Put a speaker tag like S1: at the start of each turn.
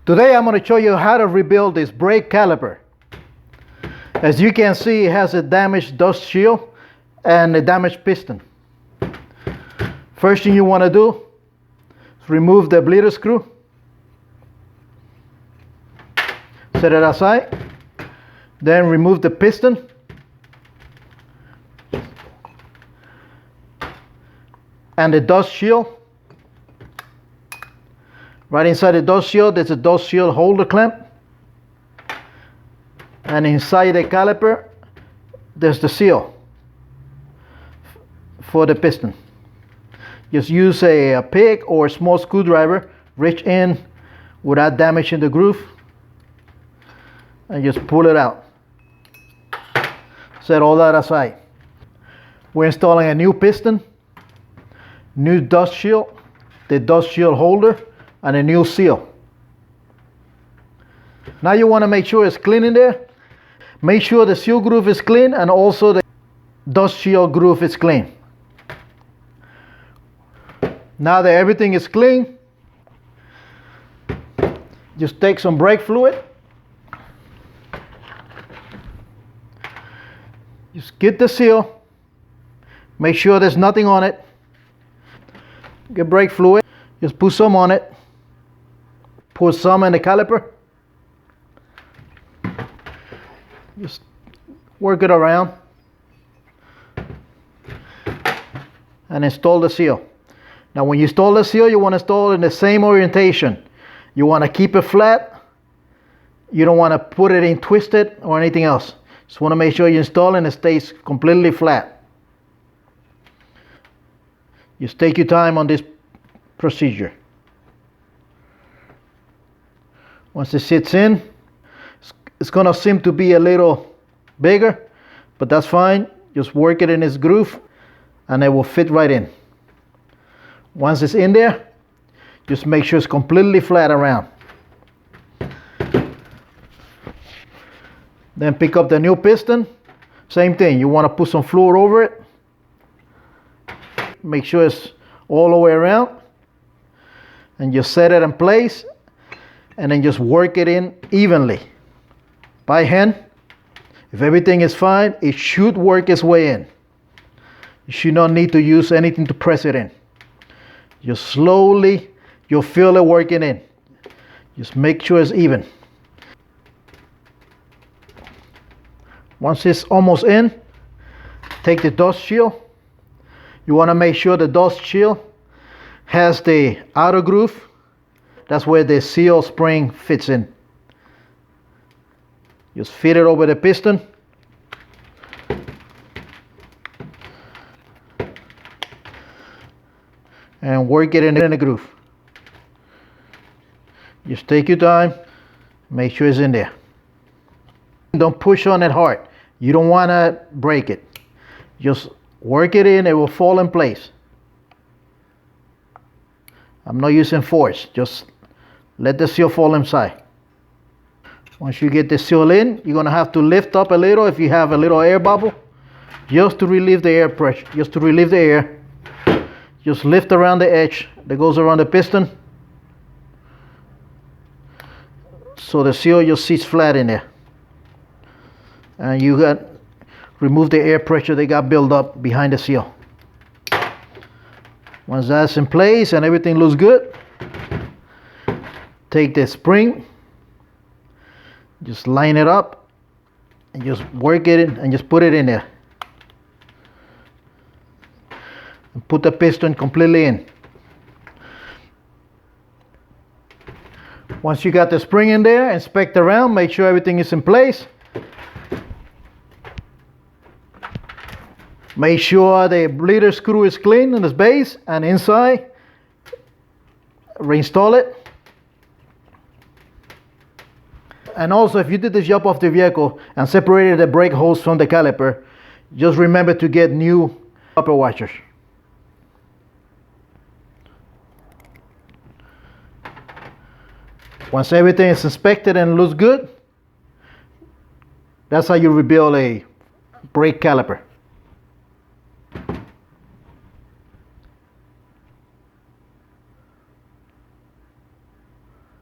S1: Today I'm going to show you how to rebuild this brake caliper. As you can see, it has a damaged dust shield and a damaged piston. First thing you want to do is remove the bleeder screw. Set it aside. Then remove the piston. And the dust shield. Right inside the dust shield, there's a dust shield holder clamp. And inside the caliper, there's the seal for the piston. Just use a pick or a small screwdriver, reach in without damaging the groove, and just pull it out. Set all that aside. We're installing a new piston, new dust shield, the dust shield holder, and a new seal. Now you want to make sure it's clean in there. Make sure the seal groove is clean and also the dust shield groove is clean. Now that everything is clean, just take some brake fluid. Just get the seal. Make sure there's nothing on it. Get brake fluid. Just put some on it. Put some in the caliper. Just work it around. And install the seal. Now when you install the seal, you want to install it in the same orientation. You want to keep it flat. You don't want to put it in twisted or anything else. Just want to make sure you install it and it stays completely flat. Just take your time on this procedure. Once it sits in, it's going to seem to be a little bigger, but that's fine. Just work it in its groove and it will fit right in. Once it's in there, just make sure it's completely flat around. Then pick up the new piston. Same thing, you want to put some fluid over it. Make sure it's all the way around. And just set it in place. And then just work it in evenly. By hand. If everything is fine, it should work its way in. You should not need to use anything to press it in. Just slowly, you'll feel it working in. Just make sure it's even. Once it's almost in, take the dust shield. You want to make sure the dust shield has the outer groove. That's where the seal spring fits in. Just fit it over the piston. And work it in the groove. Just take your time. Make sure it's in there. Don't push on it hard. You don't want to break it. Just work it in. It will fall in place. I'm not using force. Just let the seal fall inside. Once you get the seal in, you're going to have to lift up a little if you have a little air bubble. Just to relieve the air pressure. Just to relieve the air. Just lift around the edge that goes around the piston. So the seal just sits flat in there. And you got remove the air pressure that got built up behind the seal. Once that's in place and everything looks good, take the spring, just line it up and just work it in and just put it in there. And put the piston completely in. Once you got the spring in there, inspect around, make sure everything is in place. Make sure the bleeder screw is clean in its base and inside. Reinstall it. And also, if you did this job off the vehicle and separated the brake hose from the caliper, just remember to get new upper washers. Once everything is inspected and looks good, that's how you rebuild a brake caliper.